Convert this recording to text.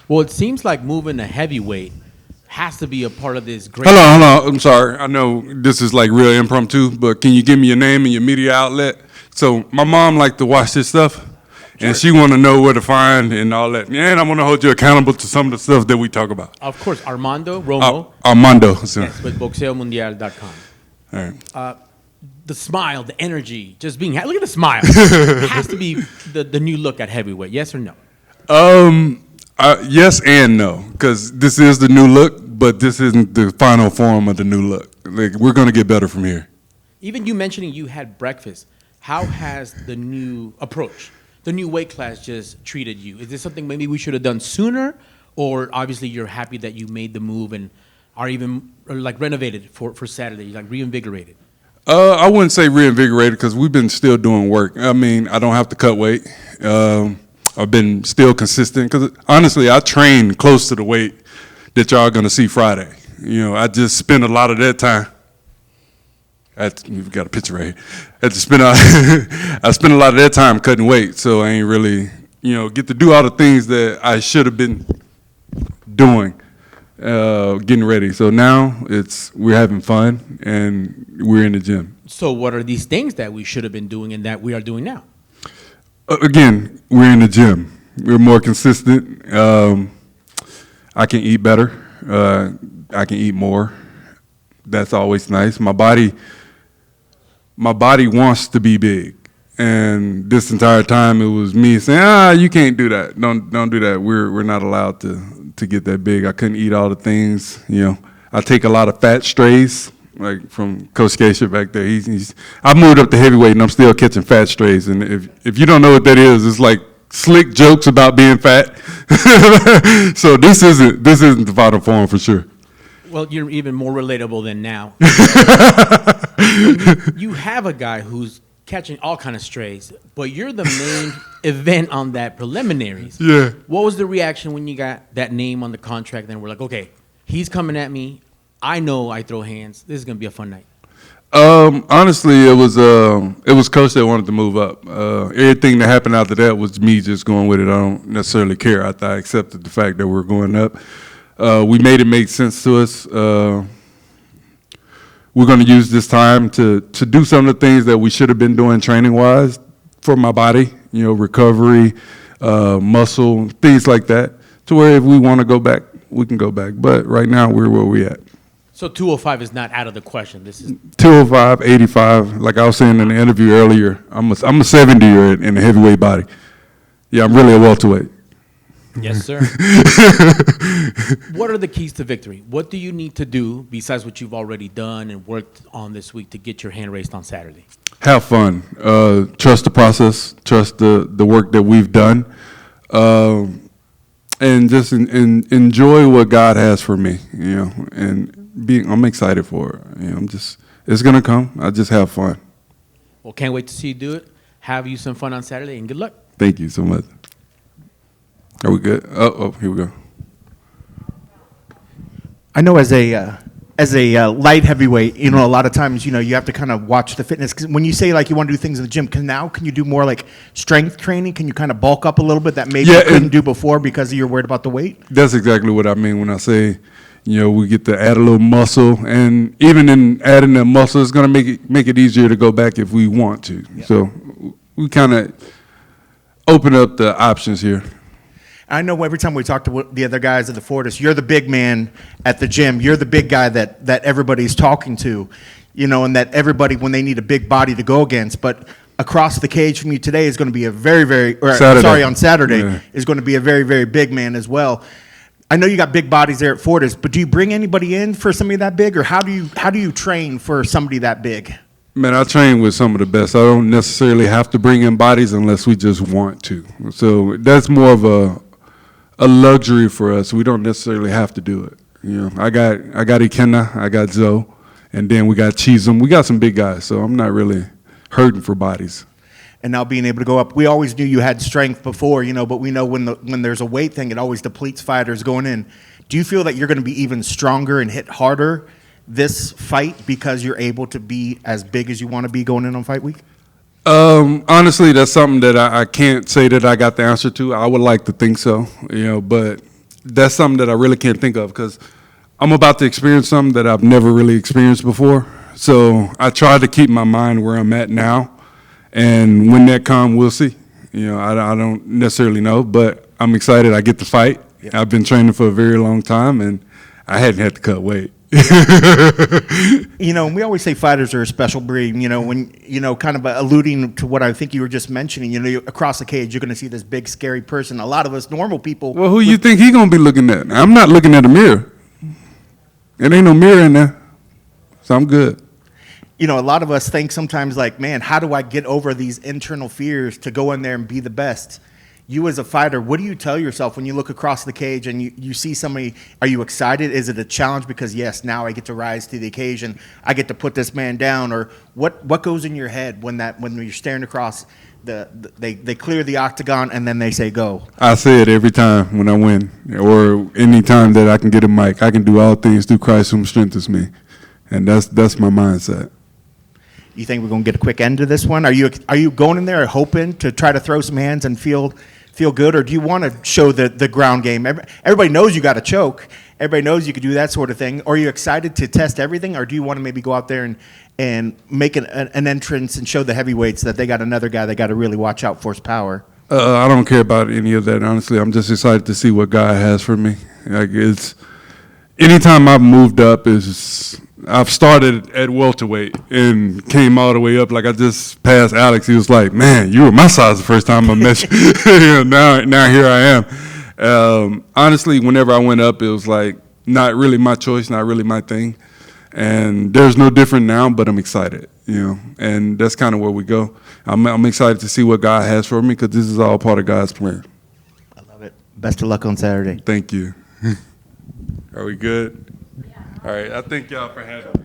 Well, it seems like moving to heavyweight has to be a part of this great. Hold on. I'm sorry. I know this is like real impromptu, but can you give me your name and your media outlet? So my mom liked to watch this stuff, and she want to know where to find and all that. And I want to hold you accountable to some of the stuff that we talk about. Of course, Armando Romo. Armando. So. Yes, with boxeomundial.com. All right. The smile, the energy, just being look at the smile. It has to be the new look at heavyweight. Yes or no? Yes and no, because this is the new look, but this isn't the final form of the new look. Like, we're going to get better from here. Even you mentioning you had breakfast, how has the new approach, the new weight class just treated you? Is this something maybe we should have done sooner, or obviously you're happy that you made the move and are even like renovated for Saturday, like reinvigorated? I wouldn't say reinvigorated because we've been still doing work. I mean, I don't have to cut weight. I've been still consistent because honestly, I train close to the weight that y'all gonna see Friday. You know, I just spend a lot of that time. We've got a picture right here. I spend a lot of that time cutting weight, so I ain't really, get to do all the things that I should have been doing, getting ready. So now we're having fun and we're in the gym. So what are these things that we should have been doing and that we are doing now? Again, we're in the gym. We're more consistent. I can eat better. I can eat more. That's always nice. My body wants to be big. And this entire time it was me saying, you can't do that. Don't do that. We're not allowed to get that big. I couldn't eat all the things. I take a lot of fat strays. Like from Coach Geisha back there, I moved up to heavyweight and I'm still catching fat strays. And if you don't know what that is, it's like slick jokes about being fat. So this isn't the final form for sure. Well, you're even more relatable than now. You have a guy who's catching all kind of strays, but you're the main event on that preliminaries. Yeah. What was the reaction when you got that name on the contract? Then we're like, okay, he's coming at me. I know I throw hands. This is gonna be a fun night. Honestly, it was Coach that wanted to move up. Everything that happened after that was me just going with it. I don't necessarily care. I accepted the fact that we're going up. We made it make sense to us. We're going to use this time to do some of the things that we should have been doing training-wise for my body, recovery, muscle, things like that, to where if we want to go back, we can go back. But right now, we're where we're at. So 205 is not out of the question. This is 205, 85. Like I was saying in the interview earlier, I'm a 70-year in a heavyweight body. Yeah, I'm really a welterweight. Yes, sir. What are the keys to victory? What do you need to do besides what you've already done and worked on this week to get your hand raised on Saturday? Have fun. Trust the process. Trust the work that we've done. And just enjoy what God has for me, and I'm excited for it. It's gonna come. I just have fun. Well, can't wait to see you do it. Have you some fun on Saturday, and good luck. Thank you so much. Are we good? Oh, here we go. I know as a light heavyweight, a lot of times, you have to kind of watch the fitness. 'Cause when you say like you want to do things in the gym, can you do more like strength training? Can you kind of bulk up a little bit that maybe you couldn't do before because you're worried about the weight? That's exactly what I mean when I say, we get to add a little muscle, and even in adding the muscle, it's going to make it easier to go back if we want to. Yeah. So we kind of open up the options here. I know every time we talk to the other guys at the Fortis, you're the big man at the gym. You're the big guy that everybody's talking to, and that everybody, when they need a big body to go against. But across the cage from you today is going to be a on Saturday, is going to be a very, very big man as well. I know you got big bodies there at Fortis, but do you bring anybody in for somebody that big, or how do you train for somebody that big? Man, I train with some of the best. I don't necessarily have to bring in bodies unless we just want to. So that's more of a luxury for us. We don't necessarily have to do it. I got Ikenna, I got Zoe, and then we got Chisholm. We got some big guys, so I'm not really hurting for bodies. And now being able to go up, we always knew you had strength before, but we know when there's a weight thing, it always depletes fighters going in. Do you feel that you're going to be even stronger and hit harder this fight because you're able to be as big as you want to be going in on fight week? Honestly, that's something that I can't say that I got the answer to. I would like to think so, but that's something that I really can't think of because I'm about to experience something that I've never really experienced before. So I try to keep my mind where I'm at now, and when that comes, we'll see. You know, I don't necessarily know, but I'm excited. I get to fight. Yeah. I've been training for a very long time, and I hadn't had to cut weight. You know, we always say fighters are a special breed. You know, when kind of alluding to what I think you were just mentioning. You know, across the cage, you're going to see this big, scary person. A lot of us normal people. Well, who you think he going to be looking at? I'm not looking at a mirror. It ain't no mirror in there, so I'm good. You know, a lot of us think sometimes like, man, how do I get over these internal fears to go in there and be the best? You as a fighter, what do you tell yourself when you look across the cage and you see somebody? Are you excited? Is it a challenge because, yes, now I get to rise to the occasion. I get to put this man down. Or what goes in your head when you're staring across they clear the octagon and then they say go? I say it every time when I win or any time that I can get a mic. I can do all things through Christ whom strengthens me. And that's my mindset. You think we're going to get a quick end to this one? Are you going in there hoping to try to throw some hands and feel good, or do you want to show the ground game? Everybody knows you got to choke. Everybody knows you can do that sort of thing. Are you excited to test everything, or do you want to maybe go out there and make an entrance and show the heavyweights that they got another guy they got to really watch out for his power? I don't care about any of that, honestly. I'm just excited to see what God has for me. Like anytime I've moved up I've started at welterweight and came all the way up. Like I just passed Alex. He was like, "Man, you were my size the first time I met you." You know, now here I am. Honestly, whenever I went up, it was like not really my choice, not really my thing. And there's no different now, but I'm excited. You know, and that's kind of where we go. I'm excited to see what God has for me because this is all part of God's plan. I love it. Best of luck on Saturday. Thank you. Are we good? Yeah. All right. I thank y'all for having me.